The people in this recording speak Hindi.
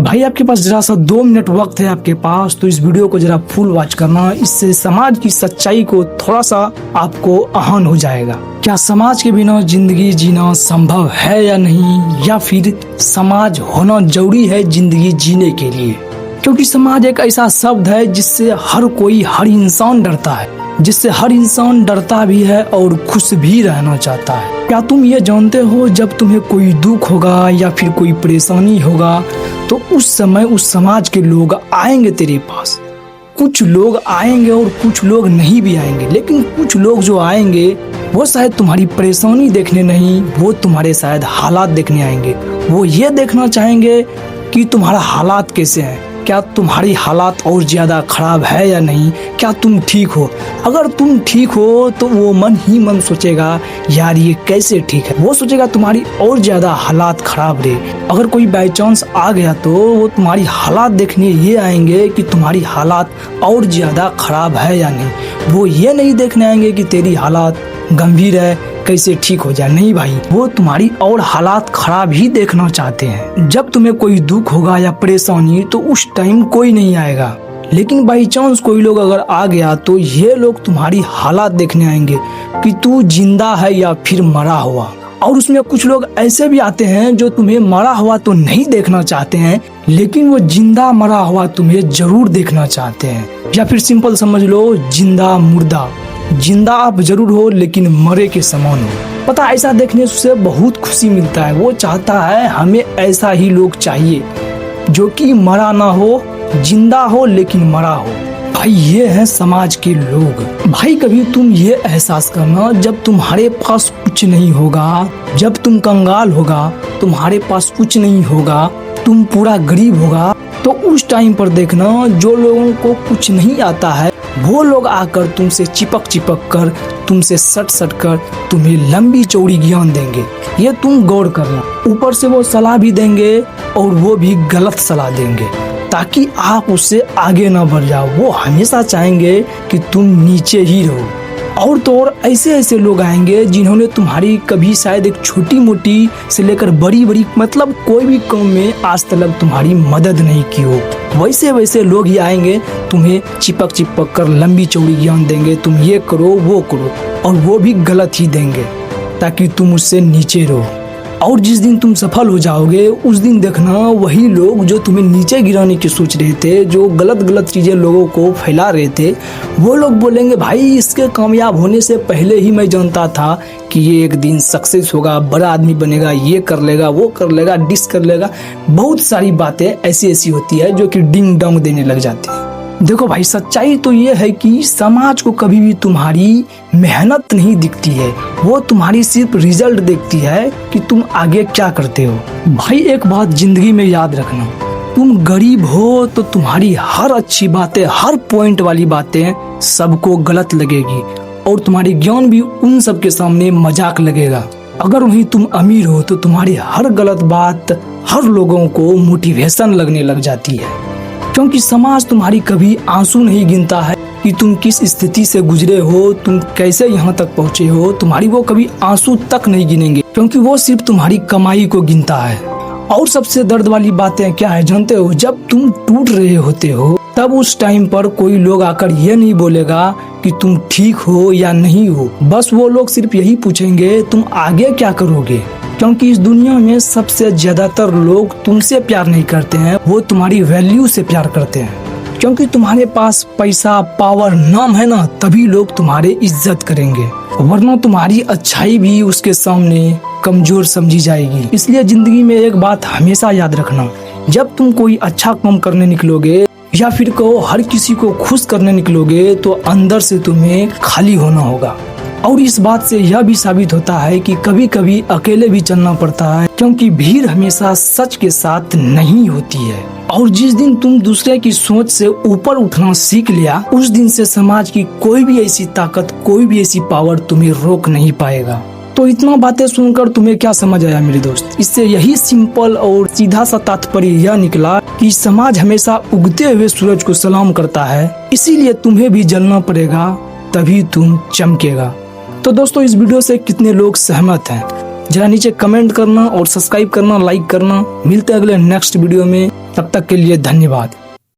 भाई आपके पास जरा सा 2 मिनट वक्त है आपके पास, तो इस वीडियो को जरा फुल वॉच करना। इससे समाज की सच्चाई को थोड़ा सा आपको आसान हो जाएगा। क्या समाज के बिना जिंदगी जीना संभव है या नहीं, या फिर समाज होना जरूरी है जिंदगी जीने के लिए? क्योंकि समाज एक ऐसा शब्द है जिससे हर इंसान डरता है, जिससे हर इंसान डरता भी है और खुश भी रहना चाहता है। क्या तुम ये जानते हो, जब तुम्हें कोई दुख होगा या फिर कोई परेशानी होगा तो उस समय उस समाज के लोग आएंगे तेरे पास। कुछ लोग आएंगे और कुछ लोग नहीं भी आएंगे, लेकिन कुछ लोग जो आएंगे वो शायद तुम्हारी परेशानी देखने नहीं, वो तुम्हारे शायद हालात देखने आएंगे। वो ये देखना चाहेंगे कि तुम्हारा हालात कैसे हैं, क्या तुम्हारी हालात और ज्यादा खराब है या नहीं, क्या तुम ठीक हो। अगर तुम ठीक हो तो वो मन ही मन सोचेगा यार ये कैसे ठीक है, वो सोचेगा तुम्हारी और ज्यादा हालात खराब रहे। अगर कोई बाई चांस आ गया तो वो तुम्हारी हालात देखने ये आएंगे कि तुम्हारी हालात और ज्यादा खराब है या नहीं। वो ये नहीं देखने आएंगे कि तेरी हालात गंभीर है, कैसे ठीक हो जाए। नहीं भाई, वो तुम्हारी और हालात खराब ही देखना चाहते हैं। जब तुम्हें कोई दुख होगा या परेशानी तो उस टाइम कोई नहीं आएगा, लेकिन बाई चांस कोई लोग अगर आ गया तो ये लोग तुम्हारी हालात देखने आएंगे कि तू जिंदा है या फिर मरा हुआ। और उसमें कुछ लोग ऐसे भी आते हैं जो तुम्हें मरा हुआ तो नहीं देखना चाहते हैं, लेकिन वो जिंदा मरा हुआ तुम्हें जरूर देखना चाहते हैं। या फिर सिंपल समझ लो, जिंदा मुर्दा। जिंदा आप जरूर हो लेकिन मरे के समान हो। पता, ऐसा देखने से बहुत खुशी मिलता है। वो चाहता है हमें ऐसा ही लोग चाहिए जो कि मरा ना हो, जिंदा हो लेकिन मरा हो। भाई ये है समाज के लोग। भाई कभी तुम ये एहसास करना, जब तुम्हारे पास कुछ नहीं होगा, जब तुम कंगाल होगा, तुम्हारे पास कुछ नहीं होगा, तुम पूरा गरीब होगा, तो उस टाइम पर देखना जो लोगों को कुछ नहीं आता है वो लोग आकर तुमसे चिपक कर, तुमसे सट कर तुम्हें लंबी चौड़ी ज्ञान देंगे। ये तुम गौर करना। ऊपर से वो सलाह भी देंगे और वो भी गलत सलाह देंगे ताकि आप उससे आगे ना बढ़ जाओ। वो हमेशा चाहेंगे कि तुम नीचे ही रहो। और तो और ऐसे लोग आएंगे जिन्होंने तुम्हारी कभी शायद एक छोटी मोटी से लेकर बड़ी मतलब कोई भी काम में आज तक तुम्हारी मदद नहीं की हो, वैसे लोग ही आएंगे, तुम्हें चिपक कर लंबी चौड़ी ज्ञान देंगे। तुम ये करो वो करो, और वो भी गलत ही देंगे ताकि तुम उससे नीचे रहो। और जिस दिन तुम सफल हो जाओगे उस दिन देखना वही लोग जो तुम्हें नीचे गिराने की सोच रहे थे, जो गलत चीजें लोगों को फैला रहे थे, वो लोग बोलेंगे भाई इसके कामयाब होने से पहले ही मैं जानता था कि ये एक दिन सक्सेस होगा, बड़ा आदमी बनेगा, ये कर लेगा, वो कर लेगा, डिस कर लेगा। बहुत सारी बातें ऐसी होती है जो कि डिंग डोंग देने लग जाती है। देखो भाई, सच्चाई तो ये है कि समाज को कभी भी तुम्हारी मेहनत नहीं दिखती है, वो तुम्हारी सिर्फ रिजल्ट देखती है कि तुम आगे क्या करते हो। भाई एक बात जिंदगी में याद रखना, तुम गरीब हो तो तुम्हारी हर अच्छी बातें, हर पॉइंट वाली बातें सबको गलत लगेगी और तुम्हारी ज्ञान भी उन सब के सामने मजाक लगेगा। अगर वहीं तुम अमीर हो तो तुम्हारी हर गलत बात हर लोगों को मोटिवेशन लगने लग जाती है, क्योंकि समाज तुम्हारी कभी आंसू नहीं गिनता है कि तुम किस स्थिति से गुजरे हो, तुम कैसे यहाँ तक पहुँचे हो। तुम्हारी वो कभी आंसू तक नहीं गिनेंगे, क्योंकि वो सिर्फ तुम्हारी कमाई को गिनता है। और सबसे दर्द वाली बातें क्या है जानते हो? जब तुम टूट रहे होते हो तब उस टाइम पर कोई लोग आकर ये नहीं बोलेगा कि तुम ठीक हो या नहीं हो, बस वो लोग सिर्फ यही पूछेंगे तुम आगे क्या करोगे। क्योंकि इस दुनिया में सबसे ज्यादातर लोग तुमसे प्यार नहीं करते हैं, वो तुम्हारी वैल्यू से प्यार करते हैं। क्योंकि तुम्हारे पास पैसा, पावर, नाम है ना, तभी लोग तुम्हारे इज्जत करेंगे, वरना तुम्हारी अच्छाई भी उसके सामने कमजोर समझी जाएगी। इसलिए जिंदगी में एक बात हमेशा याद रखना, जब तुम कोई अच्छा काम करने निकलोगे या फिर कहो हर किसी को खुश करने निकलोगे तो अंदर से तुम्हें खाली होना होगा। और इस बात से यह भी साबित होता है कि कभी कभी अकेले भी चलना पड़ता है, क्योंकि भीड़ हमेशा सच के साथ नहीं होती है। और जिस दिन तुम दूसरे की सोच से ऊपर उठना सीख लिया, उस दिन से समाज की कोई भी ऐसी ताकत, कोई भी ऐसी पावर तुम्हें रोक नहीं पाएगा। तो इतना बातें सुनकर तुम्हें क्या समझ आया मेरे दोस्त? इससे यही सिंपल और सीधा सा तात्पर्य यह निकला कि समाज हमेशा उगते हुए सूरज को सलाम करता है, इसीलिए तुम्हें भी जलना पड़ेगा, तभी तुम चमकेगा। तो दोस्तों, इस वीडियो से कितने लोग सहमत हैं जरा नीचे कमेंट करना और सब्सक्राइब करना, लाइक करना। मिलते हैं अगले नेक्स्ट वीडियो में। तब तक के लिए धन्यवाद।